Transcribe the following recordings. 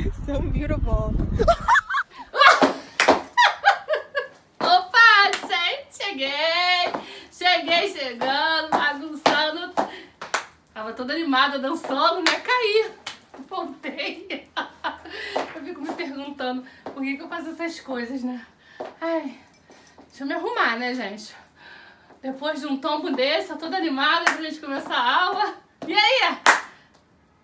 So beautiful. Opa, gente, cheguei chegando, bagunçando. Tava toda animada, dançando, né? Caí, pontei. Eu fico me perguntando por que eu faço essas coisas, né? Ai, deixa eu me arrumar, né, gente? Depois de um tombo desse, eu toda animada pra gente começar a aula. E aí?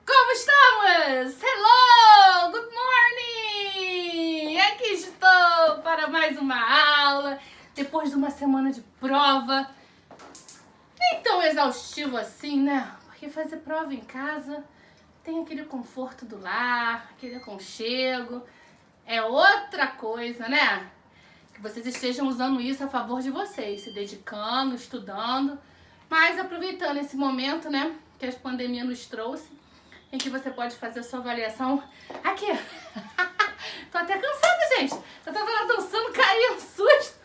Como estamos? Hello! Good morning! Aqui estou para mais uma aula. Depois de uma semana de prova. Nem tão exaustivo assim, né? Porque fazer prova em casa tem aquele conforto do lar, aquele aconchego. É outra coisa, né? Que vocês estejam usando isso a favor de vocês, se dedicando, estudando, mas aproveitando esse momento, né, que a pandemia nos trouxe, em que você pode fazer a sua avaliação aqui. Tô até cansada, gente. Eu tava lá dançando, caí um susto.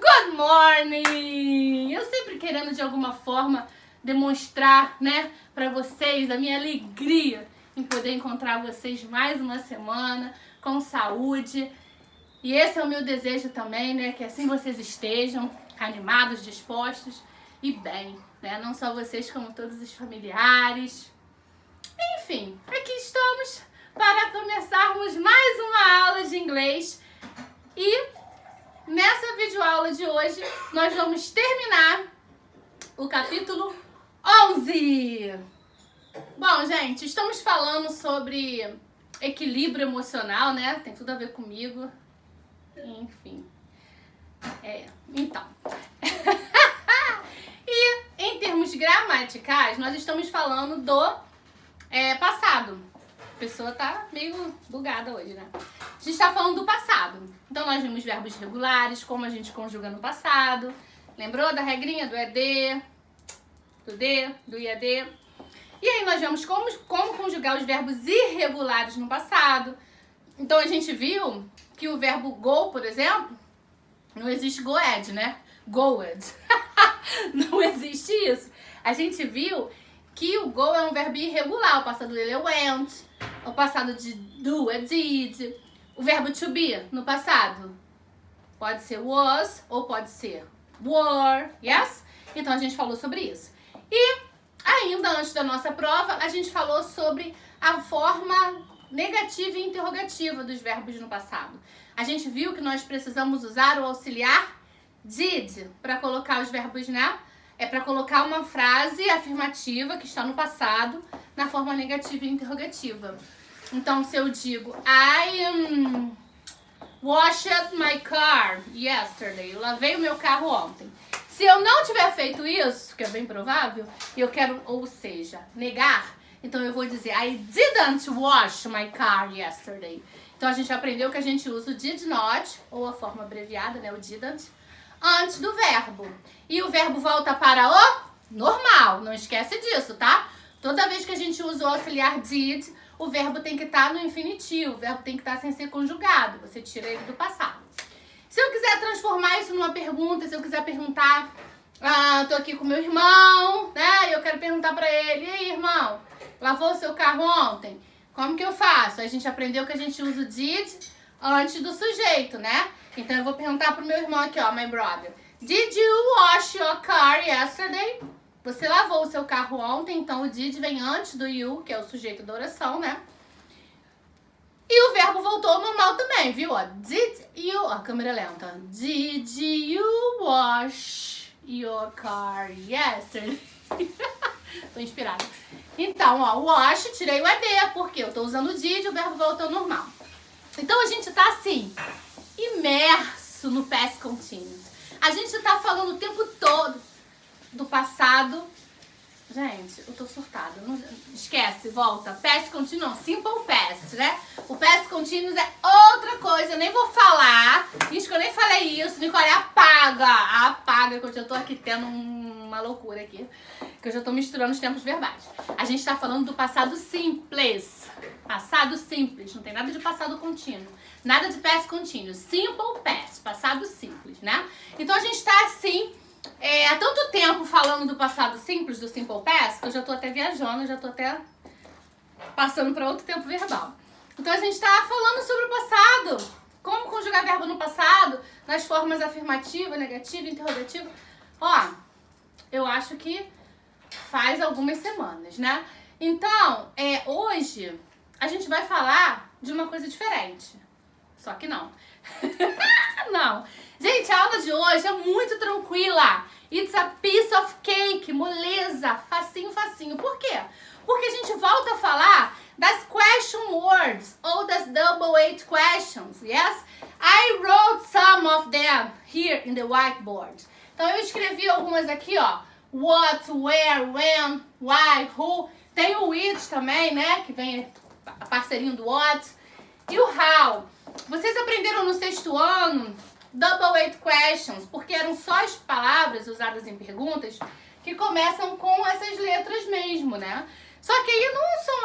Good morning! Eu sempre querendo de alguma forma demonstrar, né, pra vocês a minha alegria em poder encontrar vocês mais uma semana com saúde. E esse é o meu desejo também, né? Que assim vocês estejam animados, dispostos e bem, né? Não só vocês, como todos os familiares. Enfim, aqui estamos para começarmos mais uma aula de inglês. E nessa videoaula de hoje, nós vamos terminar o capítulo 11. Bom, gente, estamos falando sobre equilíbrio emocional, né? Tem tudo a ver comigo. Enfim, então, e em termos gramaticais, nós estamos falando do passado. A pessoa tá meio bugada hoje, né? A gente tá falando do passado. Então, nós vimos verbos regulares, como a gente conjuga no passado. Lembrou da regrinha do ED, do D, do IAD? E aí, nós vemos como conjugar os verbos irregulares no passado. Então, a gente viu que o verbo go, por exemplo, não existe goed, né? Goed. Não existe isso. A gente viu que o go é um verbo irregular. O passado dele é went. O passado de do é did. O verbo to be no passado pode ser was ou pode ser were. Yes? Então a gente falou sobre isso. E ainda antes da nossa prova, a gente falou sobre a forma negativa e interrogativa dos verbos no passado. A gente viu que nós precisamos usar o auxiliar did para colocar os verbos, né? É para colocar uma frase afirmativa que está no passado na forma negativa e interrogativa. Então, se eu digo I washed my car yesterday, eu lavei o meu carro ontem. Se eu não tiver feito isso, que é bem provável, eu quero, ou seja, negar, então eu vou dizer I didn't wash my car yesterday. Então a gente aprendeu que a gente usa o did not, ou a forma abreviada, né, o didn't, antes do verbo. E o verbo volta para o normal, não esquece disso, tá? Toda vez que a gente usa o auxiliar did, o verbo tem que estar no infinitivo, o verbo tem que estar sem ser conjugado, você tira ele do passado. Se eu quiser transformar isso numa pergunta, se eu quiser perguntar, tô aqui com meu irmão, né, e eu quero perguntar pra ele, e aí, irmão, lavou o seu carro ontem? Como que eu faço? A gente aprendeu que a gente usa o did antes do sujeito, né? Então eu vou perguntar pro meu irmão aqui, ó, my brother. Did you wash your car yesterday? Você lavou o seu carro ontem, então o did vem antes do you, que é o sujeito da oração, né? E o verbo voltou ao normal também, viu? Ó, did you... Ó, câmera lenta. Did you wash your car yesterday? Tô inspirada. Então, ó, wash, tirei o ED, porque eu tô usando o did e o verbo voltou ao normal. Então, a gente tá assim, imerso no past continuous. A gente tá falando o tempo todo do passado. Gente, eu tô surtada. Não, esquece, volta. Past continuous, simple past, né? O past continuous é outra coisa. Eu nem vou falar. Isso que eu nem falei isso. Nicole, apaga. Apaga, que eu já tô aqui tendo uma loucura aqui. Que eu já tô misturando os tempos verbais. A gente tá falando do passado simples. Passado simples. Não tem nada de passado contínuo. Nada de past continuous. Simple past. Passado simples, né? Então a gente tá assim... há tanto tempo falando do passado simples, do simple past, que eu já tô até viajando, já tô até passando para outro tempo verbal. Então a gente tá falando sobre o passado, como conjugar verbo no passado, nas formas afirmativa, negativa, interrogativa. Ó, eu acho que faz algumas semanas, né? Então, hoje a gente vai falar de uma coisa diferente. Só que não. Não. Gente, a aula de hoje é muito tranquila. It's a piece of cake, moleza, facinho, facinho. Por quê? Porque a gente volta a falar das question words ou das double eight questions, yes? I wrote some of them here in the whiteboard. Então eu escrevi algumas aqui, ó. What, where, when, why, who. Tem o which também, né? Que vem a parceirinho do what. E o how. Vocês aprenderam no 6º ano double eight questions, porque eram só as palavras usadas em perguntas que começam com essas letras mesmo, né? Só que aí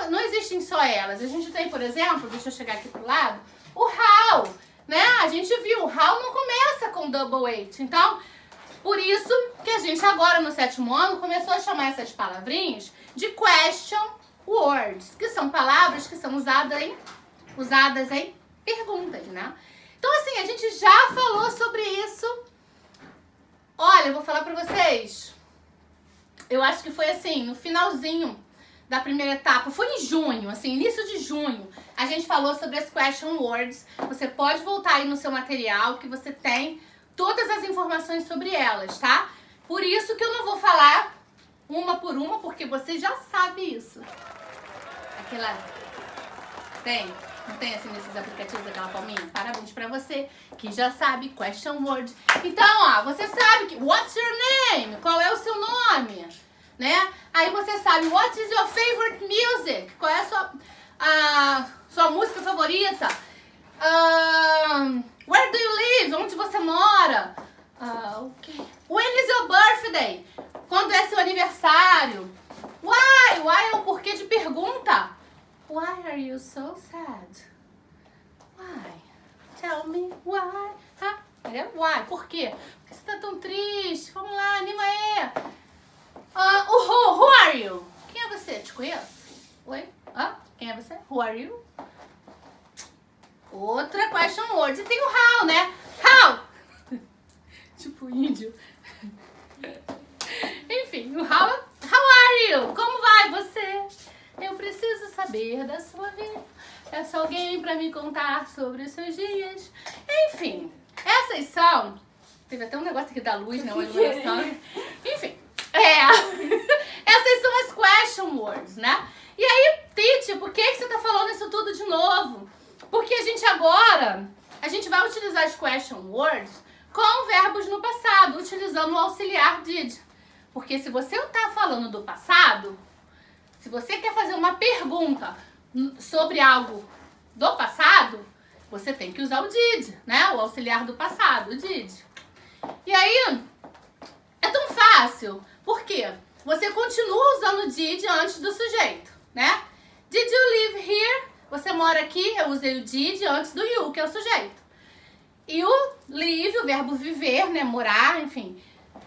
não existem só elas. A gente tem, por exemplo, deixa eu chegar aqui pro lado, o how, né? A gente viu, o how não começa com double eight. Então, por isso que a gente agora no 7º ano começou a chamar essas palavrinhas de question words, que são palavras que são usadas em perguntas, né? Então, assim, a gente já falou sobre isso. Olha, eu vou falar pra vocês. Eu acho que foi assim, no finalzinho da primeira etapa. Foi em junho, assim, início de junho. A gente falou sobre as question words. Você pode voltar aí no seu material, que você tem todas as informações sobre elas, tá? Por isso que eu não vou falar uma por uma, porque você já sabe isso. Aquela... Tem? Não tem assim nesses aplicativos aquela palminha? Parabéns pra você que já sabe question word. Então, ó, você sabe que what's your name? Qual é o seu nome? Né? Aí você sabe what is your favorite music? Qual é a sua música favorita? Where do you live? Onde você mora? Okay. When is your birthday? Quando é seu aniversário? Why? Why é o porquê de pergunta. Why are you so sad? Why? Tell me why. Why? Por quê? Por que você tá tão triste? Vamos lá, anima aí. Who are you? Quem é você? Te conheço? Oi? Quem é você? Who are you? Outra question word. E tem o how, né? How? Tipo índio. Enfim, o how are you? Como vai você? Eu preciso saber da sua vida. Peço alguém pra me contar sobre os seus dias. Enfim, essas são... Teve até um negócio aqui da luz, né? Uma iluminação. Enfim, essas são as question words, né? E aí, Titi, por que você tá falando isso tudo de novo? Porque a gente vai utilizar as question words com verbos no passado, utilizando o auxiliar did. Porque se você tá falando do passado... Se você quer fazer uma pergunta sobre algo do passado, você tem que usar o did, né? O auxiliar do passado, o did. E aí, é tão fácil. Por quê? Você continua usando o did antes do sujeito, né? Did you live here? Você mora aqui, eu usei o did antes do you, que é o sujeito. E o live, o verbo viver, né? Morar, enfim...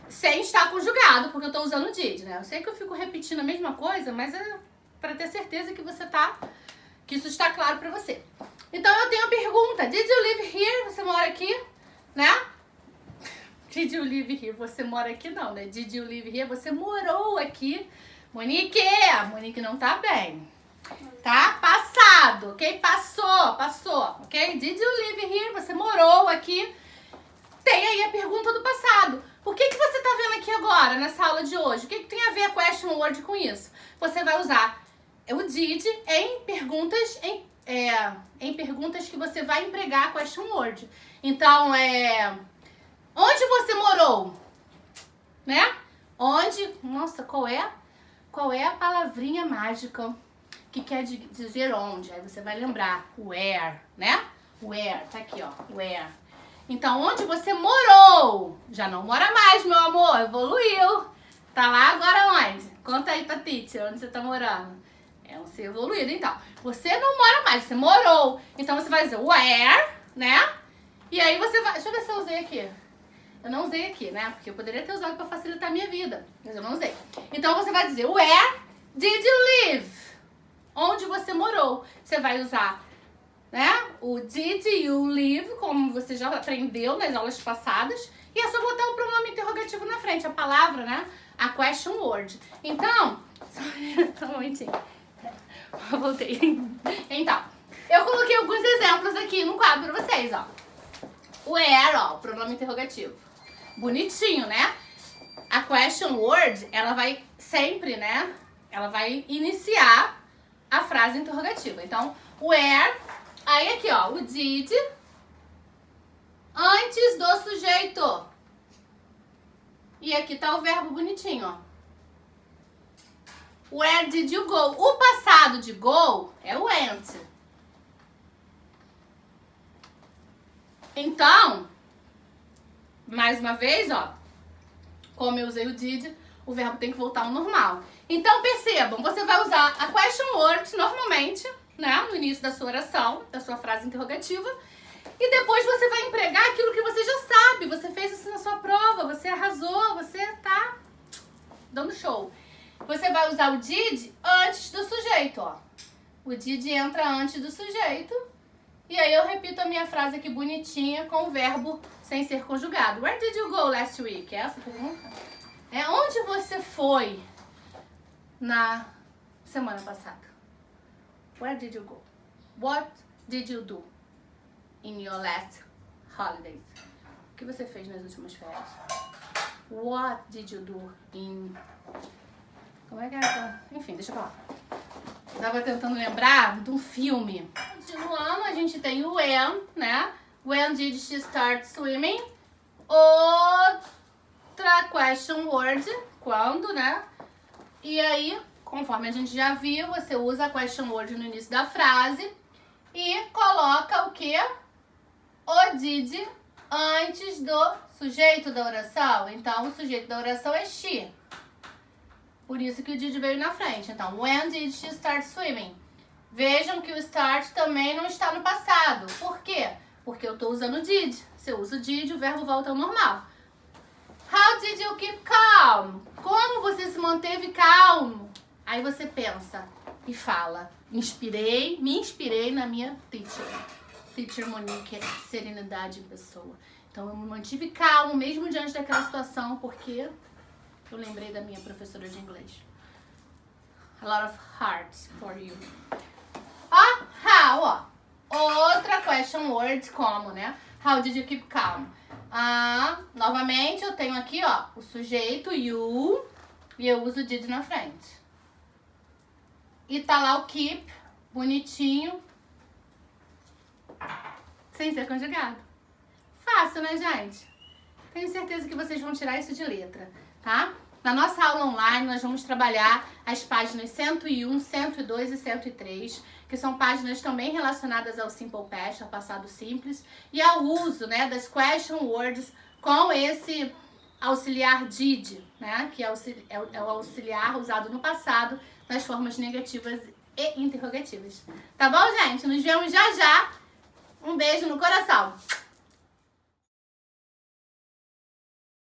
Sem estar conjugado, porque eu tô usando o did, né? Eu sei que eu fico repetindo a mesma coisa, mas é pra ter certeza que isso está claro pra você. Então eu tenho a pergunta, did you live here? Você mora aqui, né? Did you live here? Você mora aqui não, né? Did you live here? Você morou aqui. Monique, a Monique não tá bem. Tá? Passado, ok? Passou, ok? Did you live here? Você morou aqui. Tem aí a pergunta do passado. Por que você tá vendo aqui agora, nessa aula de hoje? O que tem a ver a question word com isso? Você vai usar o did em perguntas, em perguntas que você vai empregar a question word. Então, onde você morou? Né? Onde? Nossa, qual é a palavrinha mágica que quer dizer onde? Aí você vai lembrar. Where, né? Where, tá aqui, ó. Where. Então, onde você morou? Já não mora mais, meu amor. Evoluiu. Tá lá agora onde? Conta aí pra Titi, onde você tá morando. Você evoluído, então. Você não mora mais, você morou. Então, você vai dizer where, né? E aí você vai... Deixa eu ver se eu usei aqui. Eu não usei aqui, né? Porque eu poderia ter usado pra facilitar a minha vida. Mas eu não usei. Então, você vai dizer where did you live? onde você morou. Você vai usar, né, o did you live, como você já aprendeu nas aulas passadas. E é só botar o pronome interrogativo na frente, a palavra, né? A question word. Então, só um momentinho. Voltei. Então, eu coloquei alguns exemplos aqui no quadro pra vocês, ó. O where, ó, pronome interrogativo. Bonitinho, né? A question word, ela vai sempre, né? Ela vai iniciar a frase interrogativa. Então, where, aí aqui, ó, o did antes do sujeito. E aqui tá o verbo bonitinho, ó. Where did you go? O passado de go é went. Então, mais uma vez, ó, como eu usei o did, o verbo tem que voltar ao normal. Então, percebam, você vai usar a question word normalmente, né, no início da sua oração, da sua frase interrogativa, e depois você vai empregar aquilo que você já sabe. Você fez isso na sua prova, você arrasou, você tá dando show. Você vai usar o did antes do sujeito, ó. O did entra antes do sujeito. E aí eu repito a minha frase aqui bonitinha com o verbo sem ser conjugado. Where did you go last week? Essa pergunta? Onde você foi na semana passada? Where did you go? What did you do in your last holidays? O que você fez nas últimas férias? What did you do in... Como é que é? Enfim, deixa eu falar. Eu tava tentando lembrar de um filme. Continuando, a gente tem o when, né? When did she start swimming? Outra question word, quando, né? E aí, conforme a gente já viu, você usa a question word no início da frase e coloca o quê? O did antes do sujeito da oração. Então, o sujeito da oração é she. Por isso que o did veio na frente. Então, when did she start swimming? Vejam que o start também não está no passado. Por quê? Porque eu estou usando o did. Se eu uso o did, o verbo volta ao normal. How did you keep calm? Como você se manteve calmo? Aí você pensa e fala. Me inspirei na minha teacher. Teacher Monique, serenidade em pessoa. Então, eu me mantive calmo mesmo diante daquela situação, porque... eu lembrei da minha professora de inglês. A lot of hearts for you. Ó, how, ó. Outra question word como, né? How did you keep calm? Novamente, eu tenho aqui, ó, o sujeito, you, e eu uso did na frente. E tá lá o keep, bonitinho, sem ser conjugado. Fácil, né, gente? Tenho certeza que vocês vão tirar isso de letra. Tá? Na nossa aula online, nós vamos trabalhar as páginas 101, 102 e 103, que são páginas também relacionadas ao Simple Past, ao passado simples, e ao uso, né, das question words com esse auxiliar did, né, que é o auxiliar usado no passado nas formas negativas e interrogativas. Tá bom, gente? Nos vemos já já. Um beijo no coração.